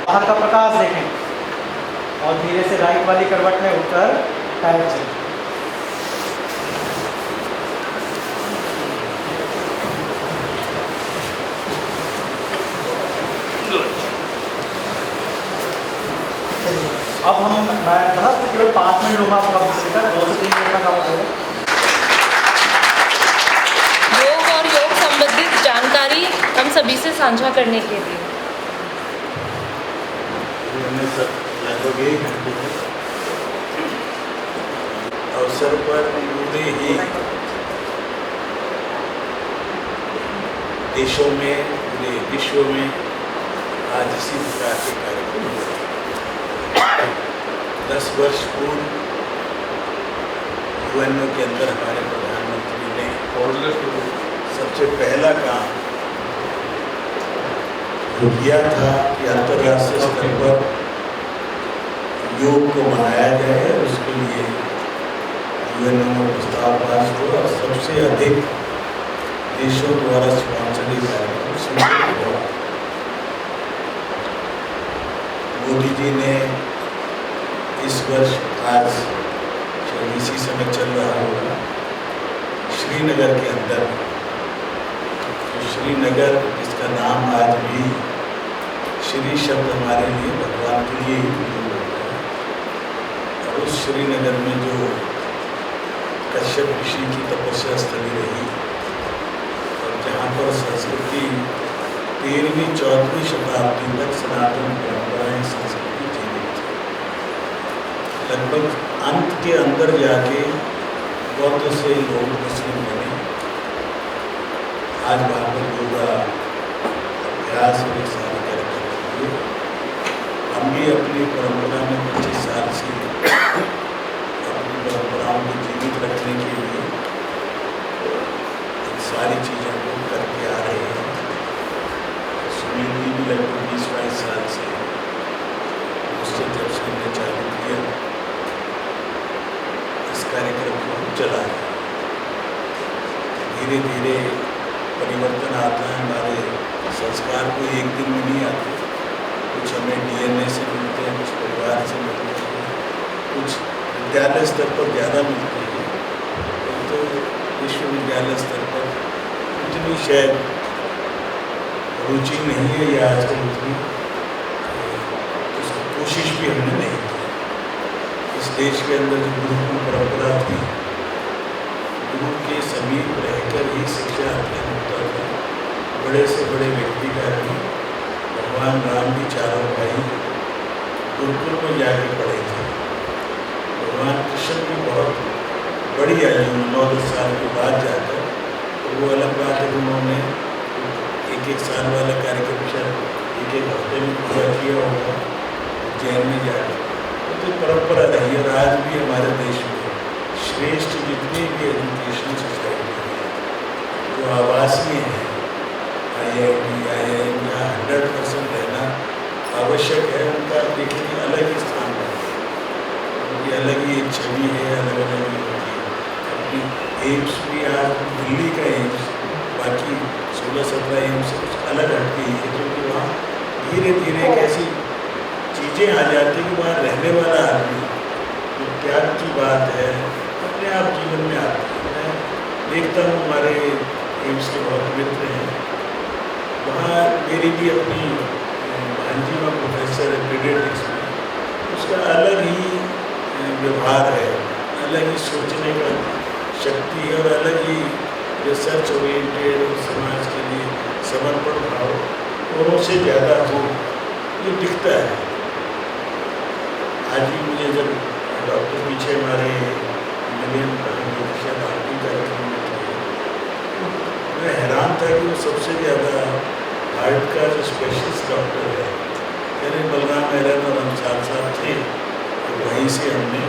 बाहर का प्रकाश देखें और धीरे से राइट वाली करवट में उठकर टाइट चलें। अब हम केवल 5 मिनट लूँगा आपका 2 से 3 मिनट का काम करें। योग और योग संबंधित जानकारी हम सभी से साझा करने के लिए अवसर पर पूरे ही देशों में, पूरे विश्व में आज इसी प्रकार के कार्यक्रम हो रहे हैं। 10 वर्ष पूर्व यूएनओ के अंदर हमारे प्रधानमंत्री ने सबसे पहला काम जो किया था कि अंतर्राष्ट्रीय स्तर पर योग को मनाया जाए। उसके लिए यूएनओ में प्रस्ताव पास हुआ। सबसे अधिक देशों द्वारा स्पॉन्सर्ड कार्यक्रम संपन्न हुआ। मोदी जी ने इस वर्ष, आज शायद इसी समय चल रहा होगा, श्रीनगर के अंदर, तो श्रीनगर जिसका नाम आज भी श्री शब्द हमारे लिए भगवान के लिए ही प्रयोग होता है, और उस श्रीनगर में जो कश्यप ऋषि की तपस्या स्थली रही और जहाँ पर संस्कृति 13वीं 14वीं शताब्दी तक सनातन परंपराएं, संस्कृति जीवित थी। लगभग अंत के अंदर जाके बौद्ध से लोग मुस्लिम बने। आज वहाँ पर योगा अभ्यास और सारे कार्यक्रम हुए। हम भी अपनी परंपरा में 25 साल से अपनी परंपराओं को जीवित रखने के लिए इन सारी चीज़ों को करके आ रहे हैं। सुनील जी भी लगभग 20-22 साल से उससे जब से हमने चालू किया इस कार्यक्रम को हम चला रहे हैं। धीरे धीरे परिवर्तन आता है। हमारे संस्कार कोई एक दिन में नहीं आते। कुछ हमें डीएनए से मिलते हैं, कुछ परिवार से मिलते हैं, कुछ विद्यालय स्तर पर ज़्यादा मिलते हैं, तो विश्वविद्यालय स्तर पर इतनी शायद रुचि नहीं है या आजकल उतनी उसकी कोशिश भी हमने नहीं की। इस देश के अंदर जो गुरुकुल परंपरा थी, गुरु के समीप रहकर ही शिक्षा अध्ययन होता था। बड़े से बड़े व्यक्ति का भी, भगवान राम भी चारों भाई गुरुकुल में जाके पढ़े थे। भगवान कृष्ण भी बहुत बड़ी आयु में 9-10 साल के बाद जाकर, तो वो अलग बात है, उन्होंने 1-1 साल वाला कार्यक्रम शायद 1-1 हफ्ते में पूरा किया होगा उज्जैन में जाकर। तो परंपरा रही है और आज भी हमारे देश में श्रेष्ठ जितनी भी एजुकेशन सोसाइटी अलग ही एक छवि है, अलग अलग ही होती है। अपनी एम्स भी आज दिल्ली का एम्स बाकी 16-17 एम्स से कुछ अलग हट गई है, क्योंकि वहाँ धीरे धीरे एक ऐसी चीज़ें आ जाती कि वहाँ रहने वाला आदमी जो त्याग की बात है अपने आप जीवन में आती है। मैं देखता हूँ हमारे एम्स के बहुत मित्र हैं, वहाँ मेरी भी अपनी भांजी में प्रोफेसर है पीडियाट्रिक्स में, उसका अलग ही व्यवहार है, अलग ही सोचने का शक्ति है और अलग ही रिसर्च ओरिएंटेड और समाज के लिए समर्पण भाव औरों से ज़्यादा हो, ये दिखता है। आज भी मुझे जब डॉक्टर पीछे हमारे मिलियन आरती कार्यक्रम में थे, मैं हैरान था कि वो सबसे ज़्यादा हार्ट का जो स्पेशलिस्ट डॉक्टर है, यानी बलराम मेहरन और हम साथ थे, और वहीं से हमने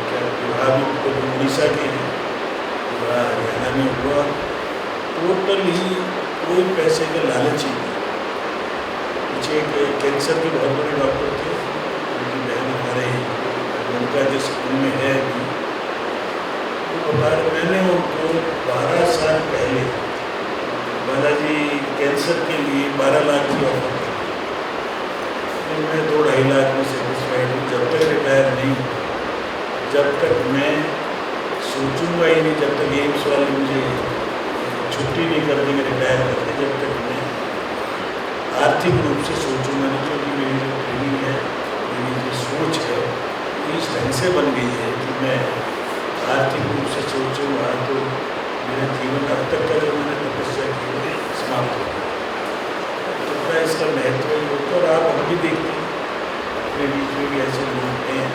क्या विवाह भी उड़ीसा के हैं, विवाह हरियाणा में हुआ। टोटल ही कोई पैसे का लालच ही नहीं। पीछे एक कैंसर के बहुत बड़े डॉक्टर थे, उनकी बहन हमारे उनका जो स्कूल में है अभी, तो बता रहे मैंने उनको 12 साल पहले बालाजी कैंसर के लिए 12 लाख की ऑफर की, तो मैं 2-2.5 लाख में सेटिस्फाइड हूँ। जब तक रिटायर नहीं, जब तक मैं सोचूंगा ही नहीं, जब तक एम्स वाले मुझे छुट्टी नहीं कर देंगे रिटायर करके, जब तक मैं आर्थिक रूप से सोचूंगा नहीं, क्योंकि मेरी जो ट्रेनिंग है, मेरी जो सोच है, इस ढंग से बन गई है कि मैं आर्थिक रूप से सोचूंगा तो मेरा जीवन अब तक का जो मैंने तपस्या की है समाप्त हो गया। तो क्या इसका महत्व ही होता है। और आप हम भी देखते हैं अपने बीच में भी ऐसे लोग हैं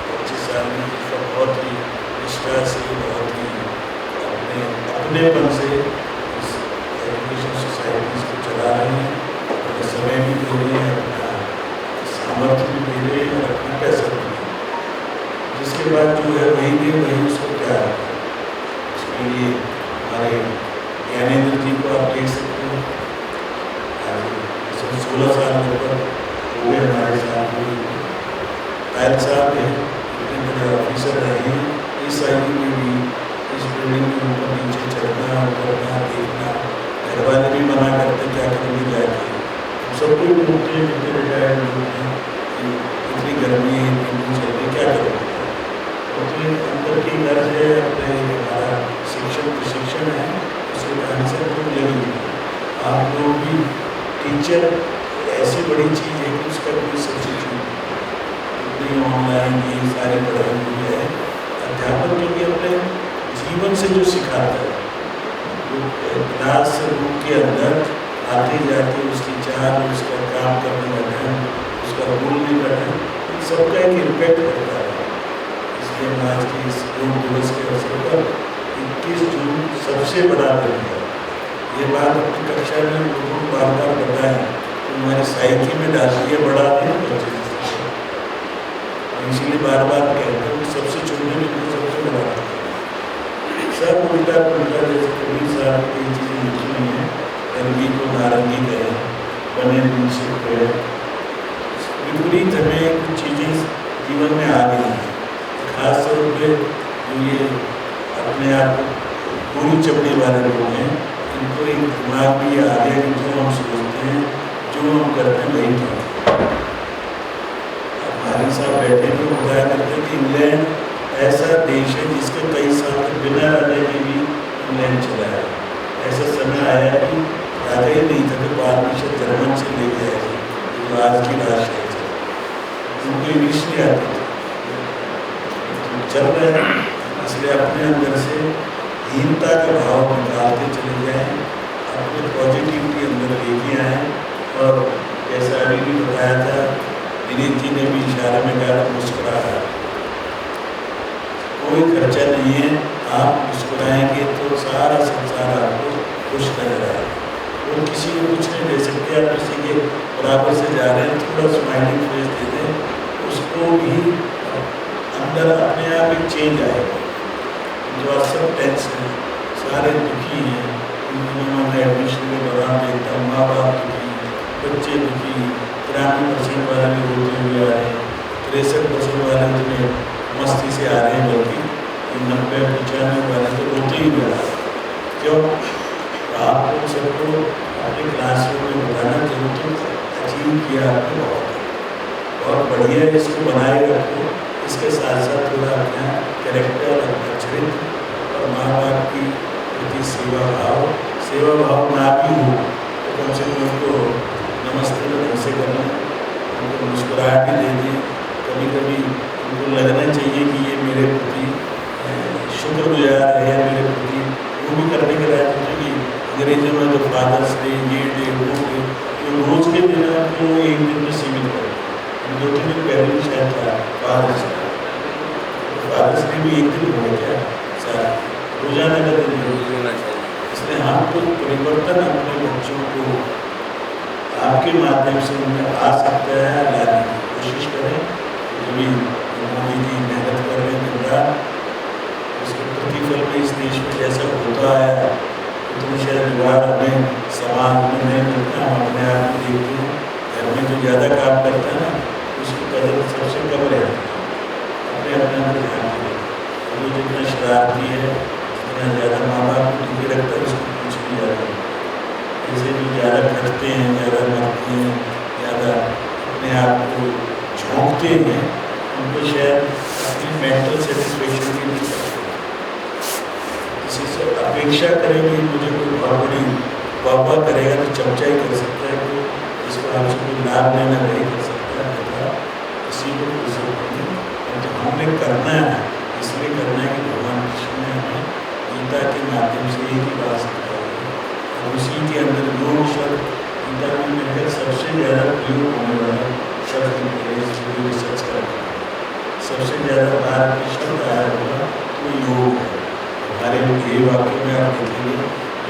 25 साल में, जिसका बहुत ही निष्ठा से, बहुत ही अपनेपन से इस एजुकेशन सोसाइटीज़ को चला रहे हैं, अपना समय भी दे रहे हैं, अपना सामर्थ्य भी दे रहे हैं और अपना पैसा भी दे रहे हैं। जिसके बाद जो है वही दे वही उसको प्यार है। उसके लिए हमारे ज्ञानेंद्र जी को आप देख सकते हैं, आज 16 साल के ऊपर हो गए हमारे साथ। पायल साहब हैं, इतने बड़े ऑफिसर रहे हैं, इस आयु में भी इस बिल्डिंग में ऊपर नीचे चढ़ना, उतरना, देखना। घर वाले भी मना करते क्या करेंगे जाके, सबको भी बोलते हैं जितने रिटायर्ड लोग हैं, इतनी गर्मी है, इतनी चलते क्या करेंगे। अपने अंदर की गर्ज है, अपने हमारा प्रशिक्षण है, उसके कारण से तो लगेगी। आप लोग भी टीचर ऐसी बड़ी चीज़ है कि उसका कोई सब्सिट्यूट नहीं, ऑनलाइन ये सारी पढ़ाई हुई है। अध्यापक क्योंकि अपने जीवन से जो सिखाता है, वो क्लास रूम के अंदर आते जाते उसकी चाल, उसका काम करने का ढंग, उसका बोलने का ढंग, इन सबका एक इम्पैक्ट होता है। इसलिए आज के इस योग दिवस के अवसर पर 21 जून सबसे बड़ा दिन है। ये बात अपनी कक्षा में लोगों को बार बार बताएं, तो हमारी साइकी में डालिए बड़ा दिन बच्चे, इसीलिए बार बार कहते हैं सबसे चुनने में सबसे बड़ा सब उल्टा पुल्टा, जैसे कबीर साहब की चीज़ें लिखी हुई हैं, रंगी को नारंगी कहें, बने दिन से खोए, विपरीत हमें कुछ चीज़ें जीवन में आ गई हैं। खास तौर पर जो ये अपने आप पूरी चपड़ी वाले लोग हैं, इनको एक दिमाग भी आ गया कि जो हम सोचते हैं, जो हम करते हैं वही करते हैं। हमारे साथ बैठे तो बताया करते हैं कि इंग्लैंड ऐसा देश है जिसके कई साल तक बिना राजा के भी इंग्लैंड चला है। ऐसा समय आया कि राजा ही नहीं था, तो पार्टनरशिप जर्मन से ले गया है, जो आज की राष्ट्र है, उनको इंग्लिश नहीं आती थी, चल रहे हैं। इसलिए अपने अंदर से हीनता का भाव निकालते चले जाएं, अपने पॉजिटिविटी अंदर लेके आएँ। और जैसा अभी भी बताया था, दिनेश जी ने भी इशारे में कहा मुस्कुरा रहा, कोई खर्चा नहीं है, आप मुस्कुराएंगे तो सारा संसार आपको खुश नजर आएगा। और किसी को कुछ नहीं दे सकते, आप किसी के बराबर से जा रहे हैं, थोड़ा स्माइलिंग फेस दे दें, उसको भी अंदर अपने आप एक चेंज आएगा। जो आज सब टेंशन है, सारे दुखी हैं, उन्होंने एडमिशन के दौरान देखता हूँ, माँ बाप दुखी, बच्चे दुखी, 93% वाले भी होते हुए आ रहे हैं, 63% वाले उतने मस्ती से आ रहे हैं, बल्कि 90-95 वाले तो रोते ही गया। क्यों? आप लोग सबको अपने क्लासरूम में बताना जरूर तो अचीव किया आपने, बहुत बढ़िया इसको बनाए रखो। इसके साथ साथ थोड़ा अपना कैरेक्टर, अपना चरित्र और माँ बाप की प्रति सेवा भाव ना भी हो तो कम से कम उनको नमस्ते ढंग से करना, उनको मुस्कुराहट ही देनी। कभी कभी उनको लगना चाहिए कि ये मेरे प्रति शुक्रगुजार है या मेरे प्रति वो भी करने के लिए क्योंकि अंग्रेजी में जो फादर्स डे, ये डे, वो डे, जो रोज़ के दिन है वो एक दिन में सीमित है। 2-3 दिन पहले भी शायद था फादर्स डे भी एक दिन हो गया सर, रोजाना का दिन होना चाहिए। इसलिए हम कुछ परिवर्तन अपने बच्चों को आपके माध्यम से उनमें आ सकता है, लाने की कोशिश करें। जो भी मोदी जी मेहनत कर रहे हैं दिन रात, उसके प्रतिफल में इस देश में जैसा होता है तो शायद विवाद हमें समाज में नहीं मिलता। हम अपने आप को देखते हैं, घर में जो ज़्यादा काम करता है ना उसकी कदर सबसे कम रहती है। अपने अंदर ध्यान दें, वो जितना शरारती है, जितना ज़्यादा माँ बाप को दुखी रखता है उसको कुछ भी ज़्यादा, जैसे भी ज़्यादा खटते हैं, ज़्यादा मरते हैं, ज़्यादा अपने आप को झोंकते हैं, उनको शायद अपनी मेंटल सेटिस्फेक्शन भी नहीं करते। किसी से अपेक्षा करेंगे मुझे कोई बहुत बड़ी वाह करेगा तो चमचा ही कर सकता है, तो इसको आपसे कोई लाभ लेना नहीं कर सकता है, किसी को कर सकते हैं। तो हमने करना है, इसलिए करना है कि भगवान कृष्ण ने हमें गीता के माध्यम से एक ही बात सिखाई है और उसी के अंदर योग शब्द गीता में मिलकर सबसे ज़्यादा प्रयोग होने वाला शब्द रिसर्च करना, सबसे ज़्यादा बार में शब्द आया होगा तो योग है। हमारे ये वाक्य में आप देखेंगे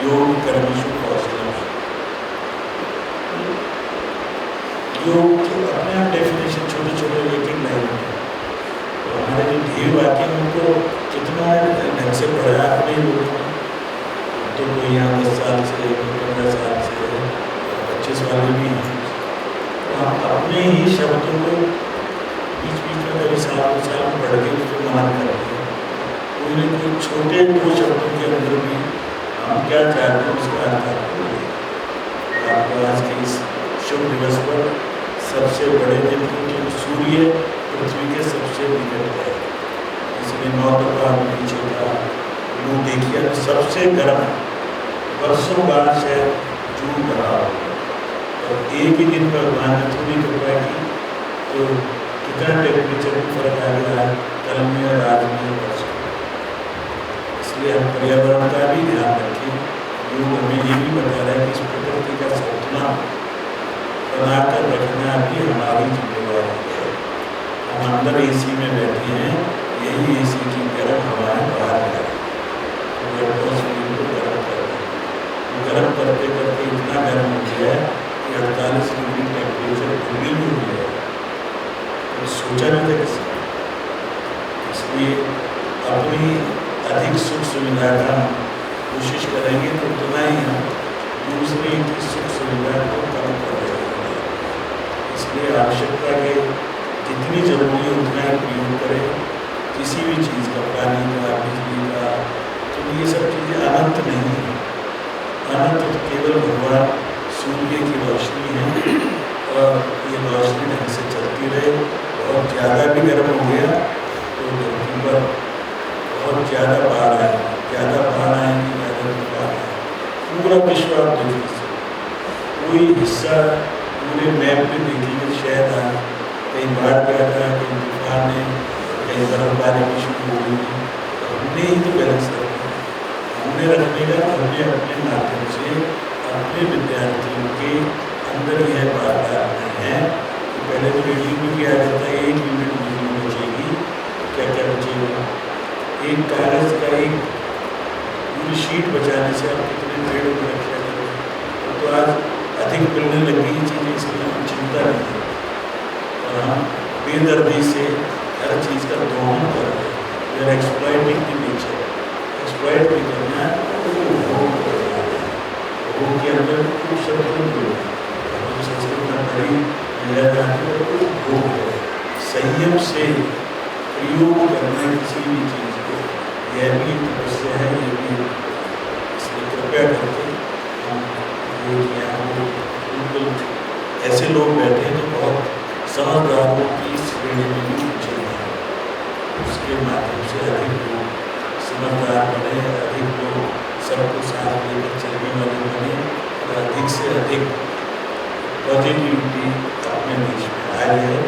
योग कर्मशु कौशलम, योग तो अपने आप डेफिनेशन छोटे छोटे एक लाइन में, तो हमारे जो ध्येय वाक्य में उनको कितना ढंग से पढ़ा अपने लोगों ने, तो कोई यहाँ 10 साल से 15 साल से 25 वाले भी हैं, तो हम अपने ही शब्दों को बीच बीच में कभी साल पढ़ के उसको मान करते हैं। कोई ना कोई छोटे 2 शब्दों के अंदर भी हम क्या चाहते हैं उसका अर्थ आपको आज के इस शुभ दिवस पर सबसे बड़े दिन क्योंकि सूर्य पृथ्वी के सबसे निकट है, इसलिए 9 दफा पीछे का वो देखिए तो सबसे गर्म वर्षों बाद शायद जून रहा और एक ही दिन पर भगवान ने थोड़ी कृपा की तो कितना टेम्परेचर में फर्क आ गया है कल में और आज में वर्षों। इसलिए हम पर्यावरण का भी ध्यान रखें। योग हमें ये भी बता रहा है कि इस प्रकृति का संतुलन बनाकर रखना भी हमारी जिम्मेवारी है। हम अंदर एसी में बैठे हैं, यही एसी की गर्म हवाएं बाहर आ रही है, शरीर को गर्म कर रहे हैं। गर्म करते करते इतना गर्म हो गया है कि 48 डिग्री टेम्परेचर दिल्ली में हो गया है, तो सोचा नहीं था किसी। इसलिए अपनी अधिक सुख सुविधा का कोशिश करेंगे तो उतना ही हम दूसरे की सुख सुविधा को कम कर देंगे। इसलिए आवश्यकता के जितनी जरूरी है उतना ही प्रयोग करें। किसी भी चीज़ का, पानी का, बिजली का, तो ये सब चीज़ें अनंत नहीं है। अनंत तो केवल भगवान सूर्य की रोशनी है और ये रोशनी ढंग से चलती रहे। बहुत ज़्यादा भी गर्म हो गया तो धरती पर बहुत ज़्यादा बाढ़ आएगी, ज़्यादा बाढ़ आएंगी, ज़्यादा बाढ़ आएगी। पूरा विश्व आप देखिए, कोई हिस्सा पूरे मैप में देखिए शायद कहीं बाढ़ ज़्यादा, कहीं तूफान है, कहीं बर्फबारी की शुरू हो गई। हमने ही तो बैलेंस रखना, हमने रखने का हमने अपने माध्यम से अपने विद्यार्थियों के अंदर यह बात डालना है कि पहले तो रीडिंग में किया जाता है 1 यूनिट बिजली बचेगी, क्या क्या बचेगा। एक कागज़ का एक पूरी शीट बचाने से आप कितने पेड़ों की रक्षा करें। तो आज अधिक मिलने लगी चीज़ें, इसलिए हम चिंता नहीं है और हम बेदर्दी से हर चीज़ का दोहन कर रहे हैं। We are exploiting the nature, exploit भी करना है वो के अंदर कुछ शब्द संस्कृत में बड़ी मिला जाती है। भोग है, संयम से प्रयोग करना है किसी भी चीज़ को, यह भी तपस्या है। ये भी इसलिए कृपया करके हम बिल्कुल ऐसे लोग बैठे हैं जो बहुत समझदारों की श्रेणी में भी चल रहे हैं, उसके माध्यम से अधिक लोग समझदार बने, अधिक लोग सबको साथ लेकर चलने वाले बने और अधिक से अधिक पॉजिटिविटी अपने देश में आ रही है।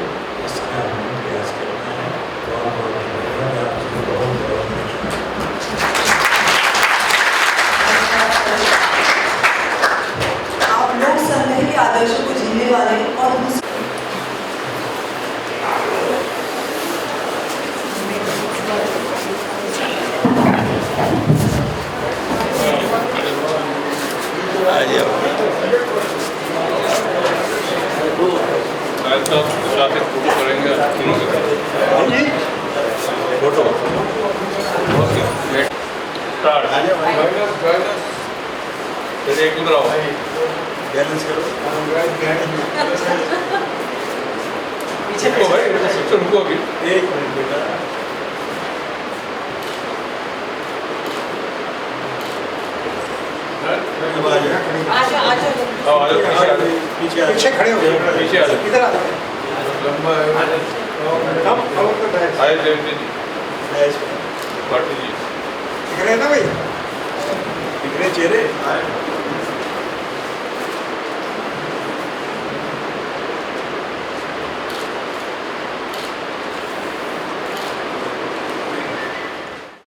इसका हमें प्रयास करना है। बहुत बहुत धन्यवाद, आपसे बहुत बहुत आप लोग संघ के आदर्शों को जीने वाले और फोटो ओके स्टार्ट चलिए एक उधर आओ बैलेंस करो। पीछे रुको भाई, रुको अभी। एक मिनट बेटा, आजा आजा आओ आ जाओ, पीछे आ जाओ, पीछे पीछे खड़े हो जाओ, पीछे आ जाओ। इधर आ जाओ। लंबा है आए देवते जी पाटिल जी दिख रहे हैं ना भाई? दिख रहे चेहरे।